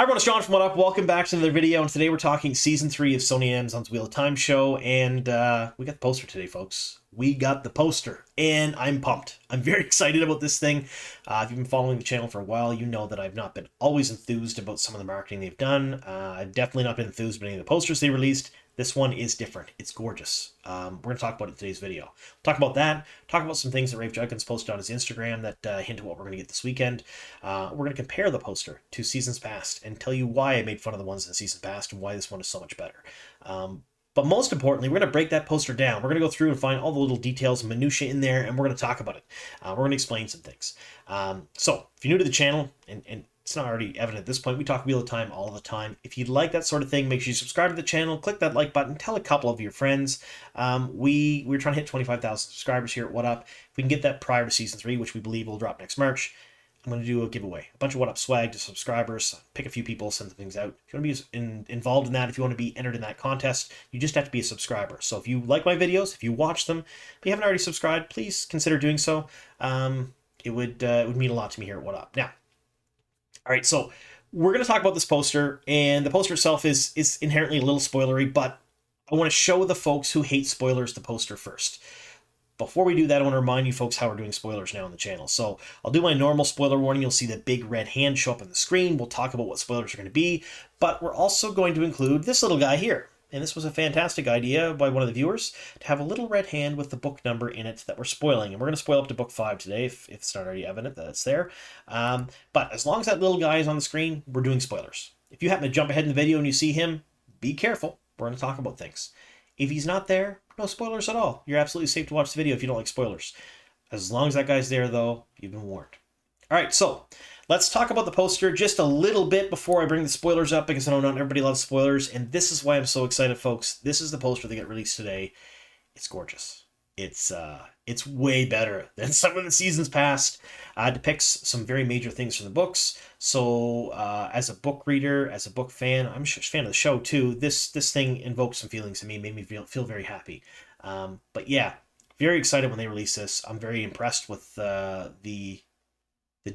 Hi everyone, it's John from What Up. Welcome back to another video, and today we're talking Season 3 of Sony Amazon's Wheel of Time show, and we got the poster today, folks. We got the poster, and I'm pumped. I'm very excited about this thing. If you've been following the channel for a while, you know that I've not been always enthused about some of the marketing they've done. I've definitely not been enthused about any of the posters they released. This one is different. It's gorgeous. We're going to talk about it in today's video. We'll talk about that, talk about some things that Rafe Judkins posted on his Instagram that hint at what we're going to get this weekend. We're going to compare the poster to seasons past and tell you why I made fun of the ones in the season past and why this one is so much better. But most importantly, we're going to break that poster down. We're going to go through and find all the little details and minutiae in there, and we're going to talk about it. We're going to explain some things. So if you're new to the channel, and it's not already evident at this point, we talk Wheel of Time all the time. If you like that sort of thing, make sure you subscribe to the channel, click that like button, tell a couple of your friends. We're trying to hit 25,000 subscribers here at What Up. If we can get that prior to Season 3, which we believe will drop next March, I'm going to do a giveaway. A bunch of What Up swag to subscribers. Pick a few people, send things out. If you want to be involved in that, if you want to be entered in that contest, you just have to be a subscriber. So if you like my videos, if you watch them, if you haven't already subscribed, please consider doing so. It would mean a lot to me here at What Up. Now, all right, so we're going to talk about this poster, and the poster itself is inherently a little spoilery, but I want to show the folks who hate spoilers the poster first. Before we do that, I want to remind you folks how we're doing spoilers now on the channel. So I'll do my normal spoiler warning. You'll see the big red hand show up on the screen. We'll talk about what spoilers are going to be, but we're also going to include this little guy here. And this was a fantastic idea by one of the viewers to have a little red hand with the book number in it that we're spoiling. And we're going to spoil up to book 5 today if it's not already evident that it's there. But as long as that little guy is on the screen, we're doing spoilers. If you happen to jump ahead in the video and you see him, be careful. We're going to talk about things. If he's not there, no spoilers at all. You're absolutely safe to watch the video if you don't like spoilers. As long as that guy's there, though, you've been warned. All right, so let's talk about the poster just a little bit before I bring the spoilers up, because I know not everybody loves spoilers, and this is why I'm so excited, folks. This is the poster that got released today. It's gorgeous. It's way better than some of the seasons past. Depicts some very major things from the books. So as a book reader, as a book fan, I'm a fan of the show too. This thing invoked some feelings in me, made me feel very happy. But yeah, very excited when they released this. I'm very impressed with the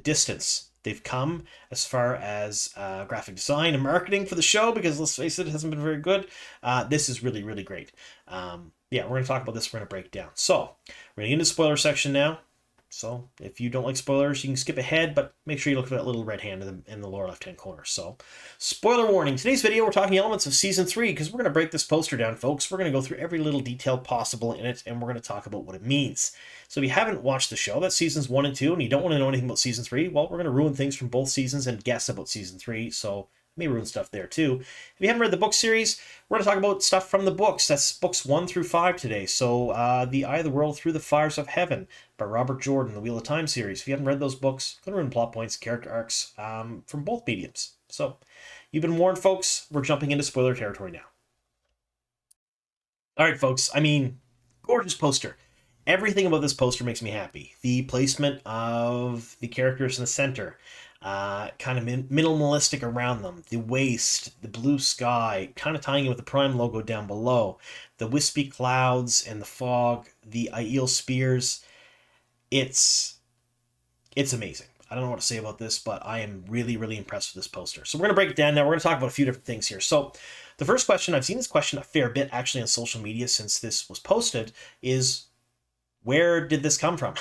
distance they've come as far as graphic design and marketing for the show, because let's face it, it hasn't been very good. This is really, really great. Yeah, we're going to talk about this. We're going to break it down. So we're going to get into the spoiler section now. So if you don't like spoilers, you can skip ahead, but make sure you look for that little red hand in the lower left-hand corner. So spoiler warning. Today's video, we're talking elements of Season 3, because we're going to break this poster down, folks. We're going to go through every little detail possible in it, and we're going to talk about what it means. So if you haven't watched the show, that's Seasons 1 and 2, and you don't want to know anything about Season 3, well, we're going to ruin things from both seasons and guess about Season 3, so may ruin stuff there too. If you haven't read the book series, we're going to talk about stuff from the books. That's books 1 through 5 today. So The Eye of the World Through the Fires of Heaven by Robert Jordan, the Wheel of Time series. If you haven't read those books, going to ruin plot points, character arcs from both mediums. So you've been warned, folks. We're jumping into spoiler territory now. All right, folks. I mean, gorgeous poster. Everything about this poster makes me happy. The placement of the characters in the center, kind of minimalistic around them, the waist, the blue sky, kind of tying in with the Prime logo down below, the wispy clouds and the fog, the Aiel spears. It's amazing. I don't know what to say about this, but I am really, really impressed with this poster. So we're going to break it down now. We're going to talk about a few different things here. So the first question, I've seen this question a fair bit actually on social media since this was posted, is where did this come from?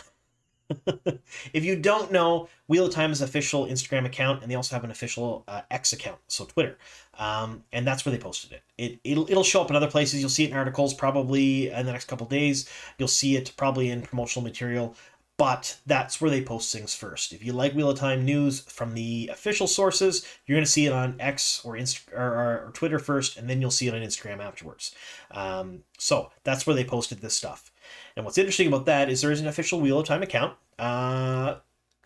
If you don't know, Wheel of Time is an official Instagram account, and they also have an official X account, so Twitter. And that's where they posted it. It'll show up in other places. You'll see it in articles probably in the next couple of days. You'll see it probably in promotional material, but that's where they post things first. If you like Wheel of Time news from the official sources, you're going to see it on X or Twitter first, and then you'll see it on Instagram afterwards. So that's where they posted this stuff. And what's interesting about that is there is an official Wheel of Time account.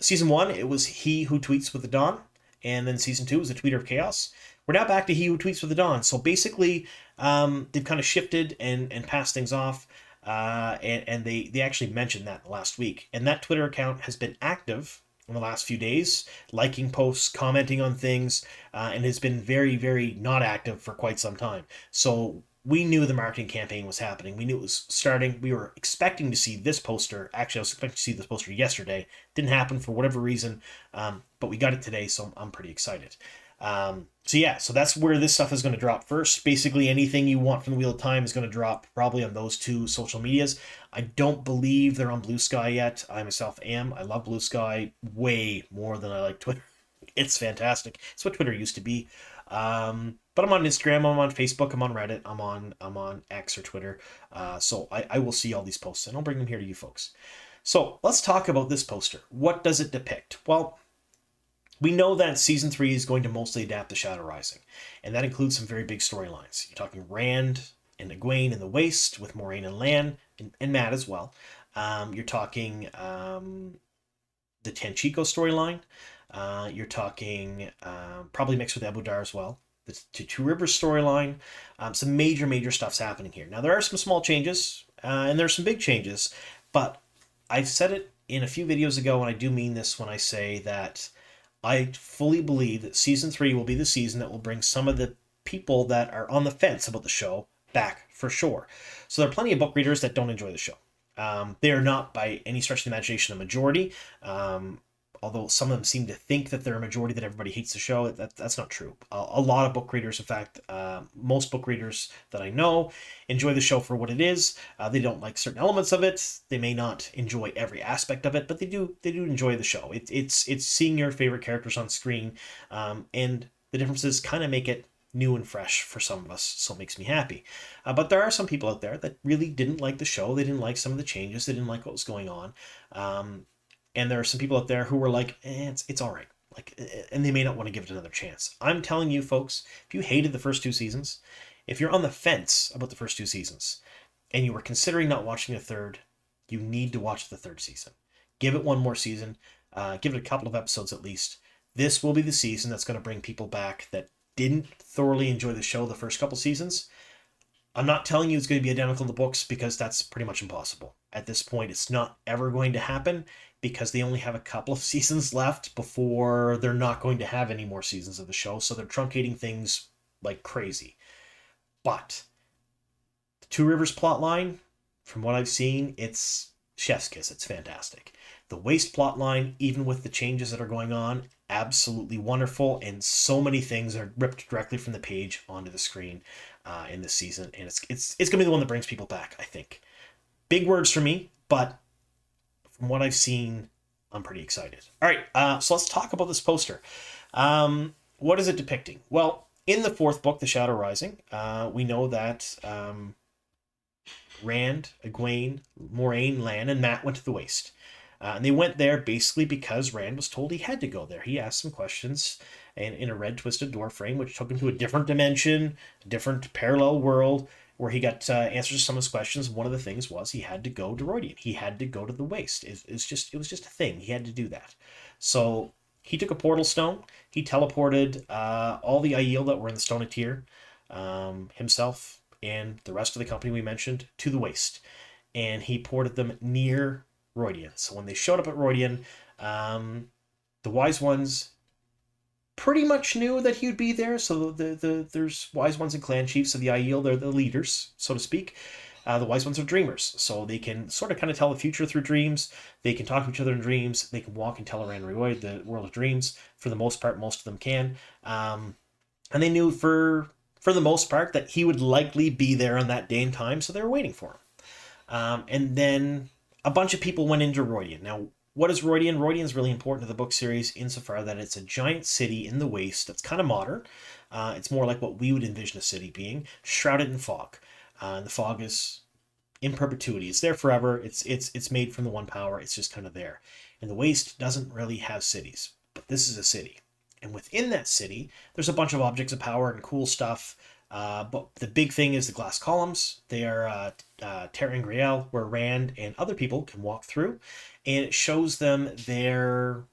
Season 1, it was He Who Tweets with the Dawn. And then Season 2 was the Tweeter of Chaos. We're now back to He Who Tweets with the Dawn. So basically, they've kind of shifted and passed things off. And they actually mentioned that last week. And that Twitter account has been active in the last few days, liking posts, commenting on things, and has been very, very not active for quite some time. So we knew the marketing campaign was happening. We knew it was starting. We were expecting to see this poster. Actually, I was expecting to see this poster yesterday. Didn't happen for whatever reason, but we got it today, so I'm pretty excited. So yeah, so that's where this stuff is going to drop first. Basically, anything you want from the Wheel of Time is going to drop probably on those two social medias. I don't believe they're on Blue Sky yet. I myself am. I love Blue Sky way more than I like Twitter. It's fantastic. It's what Twitter used to be. But I'm on Instagram, I'm on Facebook, I'm on Reddit, I'm on X or Twitter. So I will see all these posts and I'll bring them here to you folks. So let's talk about this poster. What does it depict? Well, we know that season 3 is going to mostly adapt to Shadow Rising, and that includes some very big storylines. You're talking Rand and Egwene in the Waste with Moiraine and Lan, and Matt as well. You're talking the Tanchico storyline. You're talking probably mixed with Ebudar as well. The Two Rivers storyline. Some major stuff's happening here. Now, there are some small changes, and there's some big changes, but I've said it in a few videos ago, and I do mean this when I say that I fully believe that season 3 will be the season that will bring some of the people that are on the fence about the show back for sure. So there are plenty of book readers that don't enjoy the show. They are not by any stretch of the imagination a majority, although some of them seem to think that they're a majority, that everybody hates the show. That's not true. A lot of book readers, in fact, most book readers that I know, enjoy the show for what it is. They don't like certain elements of it. They may not enjoy every aspect of it, but they do enjoy the show. It's seeing your favorite characters on screen, and the differences kind of make it new and fresh for some of us, so it makes me happy. But there are some people out there that really didn't like the show. They didn't like some of the changes. They didn't like what was going on. And there are some people out there who were like, it's all right. Like, and they may not want to give it another chance. I'm telling you, folks, if you hated the first 2 seasons, if you're on the fence about the first 2 seasons, and you were considering not watching the third, you need to watch the 3rd season. Give it one more season. Give it a couple of episodes at least. This will be the season that's going to bring people back that didn't thoroughly enjoy the show the first couple seasons. I'm not telling you it's going to be identical to the books, because that's pretty much impossible. At this point, it's not ever going to happen, because they only have a couple of seasons left before they're not going to have any more seasons of the show. So they're truncating things like crazy. But the Two Rivers plotline, from what I've seen, it's chef's kiss. It's fantastic. The Waste plotline, even with the changes that are going on, absolutely wonderful, and so many things are ripped directly from the page onto the screen in this season, and it's going to be the one that brings people back, I think. Big words for me, but from what I've seen, I'm pretty excited. All right, so let's talk about this poster. What is it depicting? Well, in the 4th book, The Shadow Rising, we know that Rand, Egwene, Moiraine, Lan, and Mat went to the Waste. And they went there basically because Rand was told he had to go there. He asked some questions and in a red twisted door frame, which took him to a different dimension, a different parallel world, where he got answers to some of his questions. One of the things was he had to go to Rodian. He had to go to the Waste. It was just a thing. He had to do that. So he took a portal stone. He teleported all the Aiel that were in the Stone of Tyr, himself and the rest of the company we mentioned, to the Waste. And he ported them near Rodian. So when they showed up at Rodian, the Wise Ones pretty much knew that he would be there. So there's Wise Ones and clan chiefs of the Aiel. They're the leaders, so to speak. The Wise Ones are dreamers, so they can sort of kind of tell the future through dreams. They can talk to each other in dreams. They can walk in Teleran Reoid, the world of dreams. For the most part, most of them can. And they knew for the most part that he would likely be there on that day and time, so they were waiting for him. And then a bunch of people went into Rodian. Now, what is Rodian? Rodian is really important to the book series insofar that it's a giant city in the Waste that's kind of modern. It's more like what we would envision a city being, shrouded in fog. And the fog is in perpetuity. It's there forever. It's made from the one power. It's just kind of there. And the Waste doesn't really have cities, but this is a city. And within that city, there's a bunch of objects of power and cool stuff. But the big thing is the glass columns. They are Terra Ingriel, where Rand and other people can walk through, and it shows them their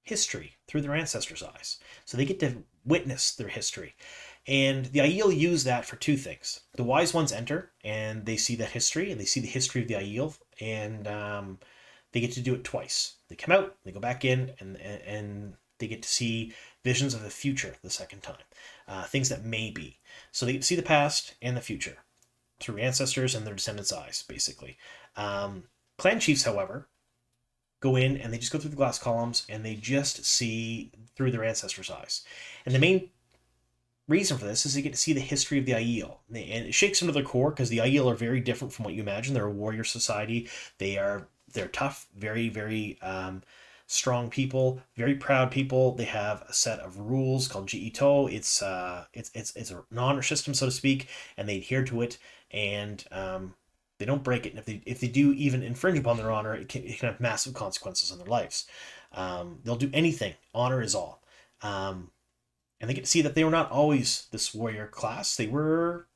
history through their ancestors' eyes. So they get to witness their history. And the Aiel use that for 2 things. The Wise Ones enter, and they see that history, and they see the history of the Aiel, and they get to do it twice. They come out, they go back in, and they get to see visions of the future the second time. Things that may be. So they get to see the past and the future through ancestors and their descendants' eyes, basically. Clan chiefs, however, go in and they just go through the glass columns and they just see through their ancestors' eyes. And the main reason for this is they get to see the history of the Aiel. And it shakes them to their core because the Aiel are very different from what you imagine. They're a warrior society. They're tough, very, very strong people, very proud people. They have a set of rules called Ji'ito. It's a honor system, so to speak, and they adhere to it, and they don't break it. And if they do even infringe upon their honor, it can have massive consequences on their lives. They'll do anything. Honor is all. And they get to see that they were not always this warrior class. They were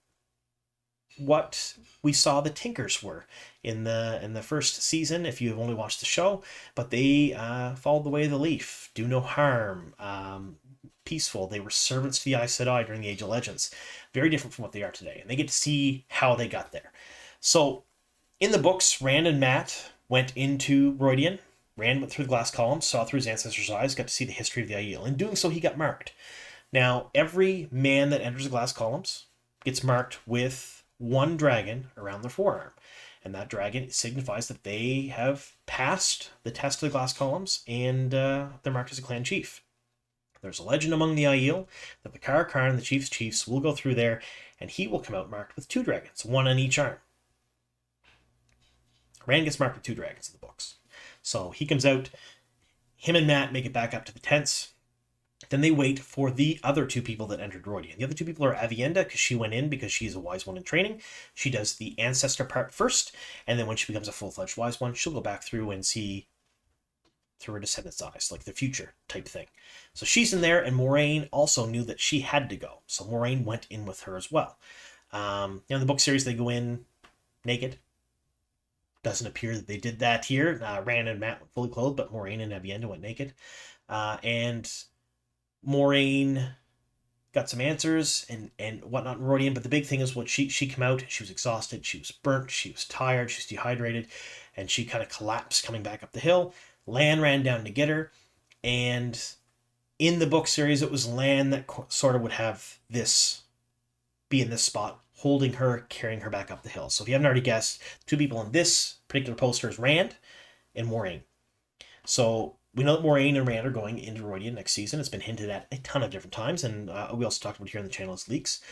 what we saw the Tinkers were in the first season, if you have only watched the show. But they followed the way of the leaf, do no harm, peaceful. They were servants to the Aes Sedai during the Age of Legends. Very different from what they are today. And they get to see how they got there. So in the books, Rand and Mat went into Rhuidean. Rand went through the glass columns, saw through his ancestors' eyes, got to see the history of the Aiel. In doing so, he got marked. Now, every man that enters the glass columns gets marked with one dragon around their forearm. And that dragon signifies that they have passed the test of the glass columns and they're marked as a clan chief. There's a legend among the Aiel that the Karakharn, the chief's chiefs, will go through there and he will come out marked with 2 dragons, one on each arm. Rand gets marked with 2 dragons in the books. So he comes out, him and Mat make it back up to the tents. Then they wait for the other 2 people that entered Rhuidean. The other 2 people are Avienda, because she went in because she's a wise one in training. She does the ancestor part first, and then when she becomes a full-fledged wise one, she'll go back through and see through her descendants' eyes, like the future type thing. So she's in there, and Moiraine also knew that she had to go. So Moiraine went in with her as well. In the book series, they go in naked. Doesn't appear that they did that here. Rand and Mat went fully clothed, but Moiraine and Avienda went naked. And Moiraine got some answers and whatnot in Rhuidean, but the big thing is what she came out, she was exhausted, she was burnt, she was tired, she was dehydrated, and she kind of collapsed coming back up the hill. Lan ran down to get her, and in the book series, it was Lan that sort of would have this, be in this spot, holding her, carrying her back up the hill. So if you haven't already guessed, 2 people in this particular poster is Rand and Moiraine. So we know that Moiraine and Rand are going into Rhuidean next season. It's been hinted at a ton of different times, and we also talked about it here on the channel as leaks.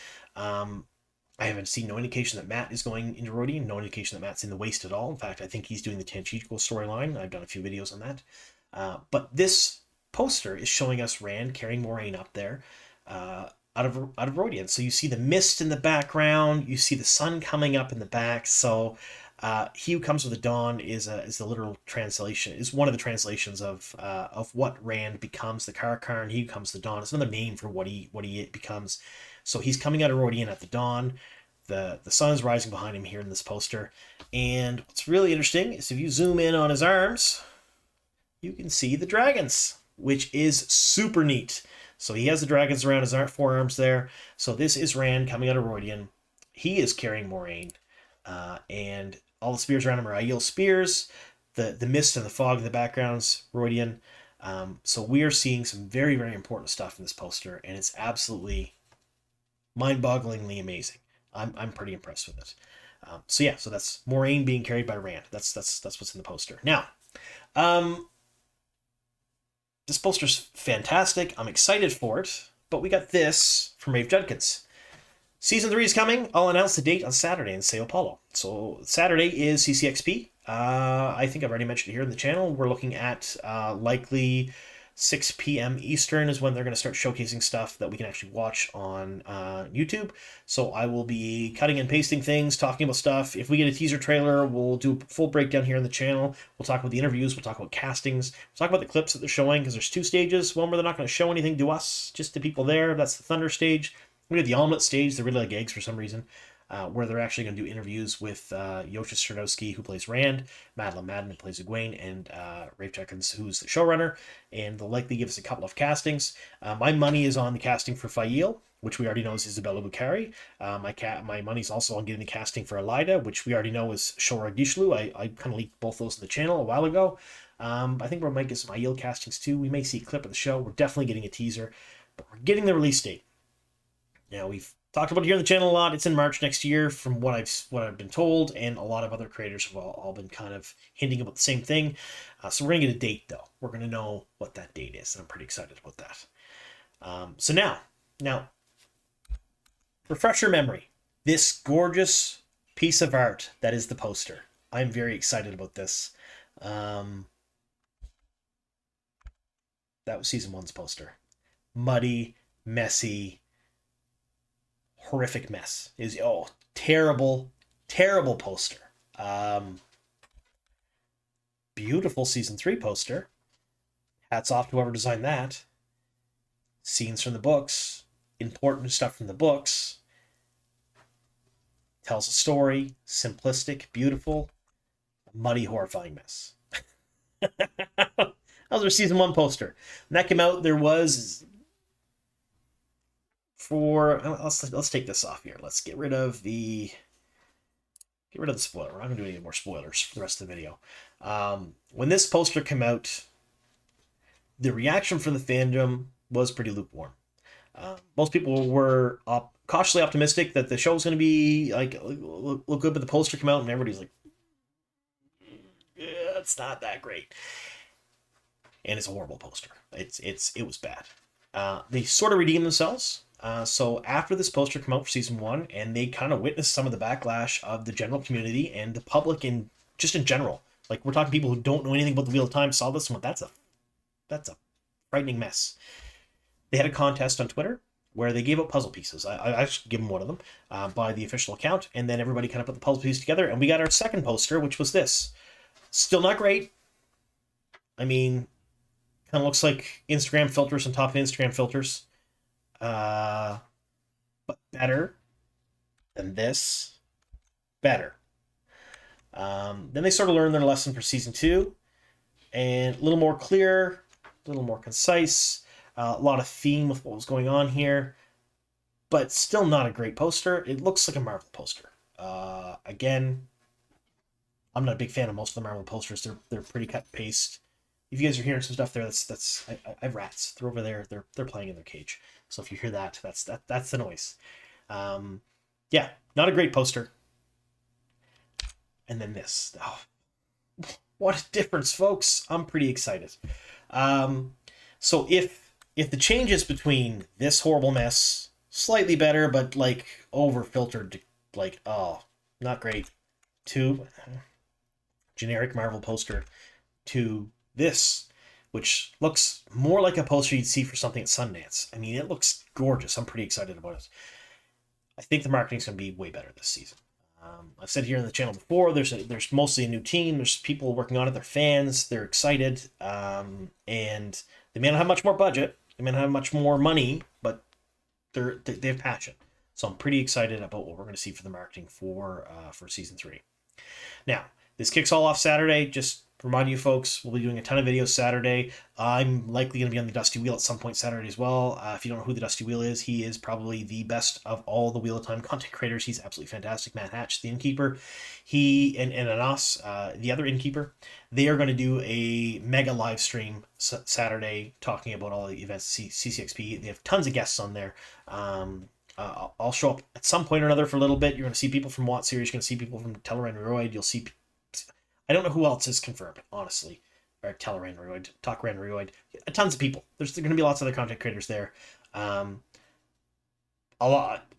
I haven't seen no indication that Mat is going into Rhuidean, no indication that Mat's in the Waste at all. In fact, I think he's doing the Tanchico storyline. I've done a few videos on that. But this poster is showing us Rand carrying Moiraine up there out of Rhuidean. So you see the mist in the background, you see the sun coming up in the back. So he who comes with the dawn is the literal translation, is one of the translations of what Rand becomes, the Karakharn. He who comes with the dawn. It's another name for what he becomes. So he's coming out of Rhuidean at the dawn. The sun is rising behind him here in this poster. And what's really interesting is if you zoom in on his arms, you can see the dragons, which is super neat. So he has the dragons around his forearms there. So this is Rand coming out of Rhuidean. He is carrying Moiraine. And all the spears around him are Aiel spears. The mist and the fog in the background's Rhuidean. So we are seeing some very, very important stuff in this poster, and it's absolutely mind-bogglingly amazing. I'm pretty impressed with it. So that's Moiraine being carried by Rand. That's what's in the poster. Now, this poster's fantastic. I'm excited for it, but we got this from Rafe Judkins. Season 3 is coming. I'll announce the date on Saturday in Sao Paulo. So Saturday is CCXP. I think I've already mentioned it here in the channel. We're looking at likely 6 p.m. Eastern is when they're going to start showcasing stuff that we can actually watch on YouTube. So I will be cutting and pasting things, talking about stuff. If we get a teaser trailer, we'll do a full breakdown here on the channel. We'll talk about the interviews. We'll talk about castings. We'll talk about the clips that they're showing, because there's 2 stages. One where they're not going to show anything to us, just the people there. That's the Thunder stage. We have the Omelette stage. They're really like eggs for some reason. Where they're actually going to do interviews with Yosha Stradowski, who plays Rand, Madeline Madden, who plays Egwene, and Rafe Judkins, who's the showrunner, and they'll likely give us a couple of castings. My money is on the casting for Fael, which we already know is Isabella Bukhari. My money's also on getting the casting for Elida, which we already know is Shora Gishlu. I kind of leaked both those in the channel a while ago. I think we might get some Aiel castings too. We may see a clip of the show. We're definitely getting a teaser, but we're getting the release date. Now, we've talked about it here on the channel a lot. It's in March next year, from what I've been told, and a lot of other creators have all been kind of hinting about the same thing. So we're gonna get a date though. We're gonna know what that date is, and I'm pretty excited about that. So now, refresh your memory. This gorgeous piece of art that is the poster. I'm very excited about this. That was season 1's poster. Muddy, messy, horrific mess. Is terrible, terrible poster. Beautiful season 3 poster. Hats off to whoever designed that. Scenes from the books, important stuff from the books. Tells a story, simplistic, beautiful, muddy, horrifying mess. That was our season 1 poster. When that came out, there was let's take this off here. Let's get rid of the spoiler. We're not gonna do any more spoilers for the rest of the video. When this poster came out, the reaction from the fandom was pretty lukewarm. Most people were cautiously optimistic that the show was going to be like look good, but the poster came out and everybody's like, yeah, it's not that great, and it's a horrible poster. It was bad. They sort of redeemed themselves. So after this poster came out for season 1, and they kind of witnessed some of the backlash of the general community and the public, and just in general, like we're talking people who don't know anything about the Wheel of Time saw this and went, that's a frightening mess. They had a contest on Twitter where they gave out puzzle pieces. I actually give them one of them by the official account, and then everybody kind of put the puzzle pieces together, and we got our second poster, which was this. Still not great. I mean, kind of looks like Instagram filters on top of Instagram filters. But better than this. Better. Then they sort of learned their lesson for season 2, and a little more clear, a little more concise. A lot of theme with what was going on here, but still not a great poster. It looks like a Marvel poster. Again, I'm not a big fan of most of the Marvel posters. They're pretty cut and paste. If you guys are hearing some stuff there, I have rats. They're over there. They're playing in their cage. So if you hear that, that's the noise. Yeah, not a great poster. And then this. Oh, what a difference, folks! I'm pretty excited. So if the changes between this horrible mess, slightly better, but like over filtered, like, oh, not great, to generic Marvel poster, to this, which looks more like a poster you'd see for something at Sundance. I mean, it looks gorgeous. I'm pretty excited about it. I think the marketing's going to be way better this season. I've said here on the channel before, there's mostly a new team. There's people working on it. They're fans. They're excited. And they may not have much more budget. They may not have much more money, but they have passion. So I'm pretty excited about what we're going to see for the marketing for season 3. Now, this kicks all off Saturday. Just remind you folks, we'll be doing a ton of videos Saturday. I'm likely going to be on the Dusty Wheel at some point Saturday as well. If you don't know who the Dusty Wheel is, he is probably the best of all the Wheel of Time content creators. He's absolutely fantastic. Matt Hatch, the innkeeper, he and Anas, the other innkeeper, they are going to do a mega live stream Saturday talking about all the events at CCXP. They have tons of guests on there. I'll show up at some point or another for a little bit. You're going to see people from Watt Series. You're going to see people from Teleran. You'll see... I don't know who else is confirmed, honestly. Or Teleran, Talkran, tons of people. There's going to be lots of other content creators there. A lot.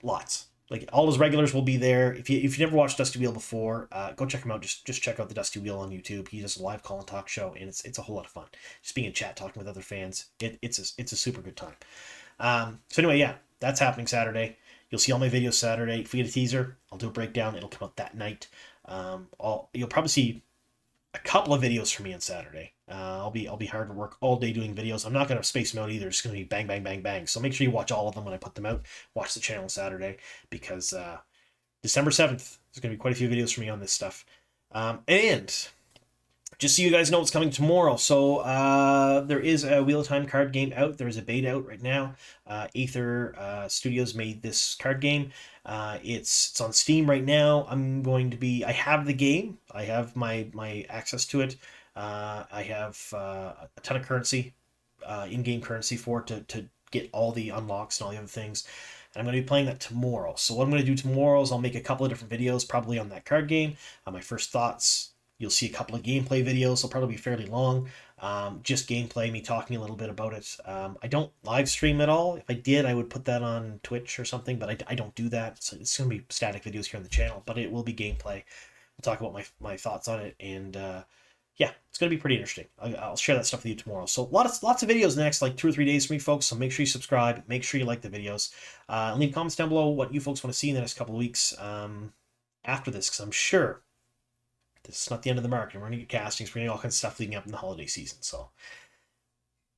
Lots. Like, all his regulars will be there. If you never watched Dusty Wheel before, go check him out. Just check out the Dusty Wheel on YouTube. He does a live call and talk show, and it's a whole lot of fun. Just being in chat, talking with other fans. It's a super good time. So anyway, yeah, that's happening Saturday. You'll see all my videos Saturday. If we get a teaser, I'll do a breakdown. It'll come out that night. You'll probably see a couple of videos from me on Saturday. I'll be hard to work all day doing videos. I'm not going to space them out either. It's going to be bang, bang, bang, bang. So make sure you watch all of them when I put them out. Watch the channel Saturday, because December 7th, there's going to be quite a few videos from me on this stuff. And just so you guys know what's coming tomorrow. So there is a Wheel of Time card game out. There's a beta out right now. Aether Studios made this card game. It's on Steam right now. I have the game. I have my access to it. I have a ton of currency, in-game currency for it to get all the unlocks and all the other things. And I'm going to be playing that tomorrow. So what I'm going to do tomorrow is I'll make a couple of different videos, probably on that card game. My first thoughts. You'll see a couple of gameplay videos. They'll probably be fairly long. Just gameplay, me talking a little bit about it. I don't live stream at all. If I did, I would put that on Twitch or something, but I don't do that. So it's going to be static videos here on the channel, but it will be gameplay. We'll talk about my thoughts on it, and yeah, it's going to be pretty interesting. I'll share that stuff with you tomorrow. So lots of videos in the next like 2 or 3 days for me, folks. So make sure you subscribe. Make sure you like the videos. Leave comments down below what you folks want to see in the next couple of weeks after this, because I'm sure this is not the end of the market. We're going to get castings. We're going to get all kinds of stuff leading up in the holiday season. So,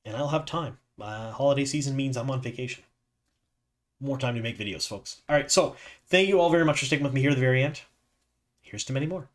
and I'll have time. Holiday season means I'm on vacation. More time to make videos, folks. All right, so thank you all very much for sticking with me here at the very end. Here's to many more.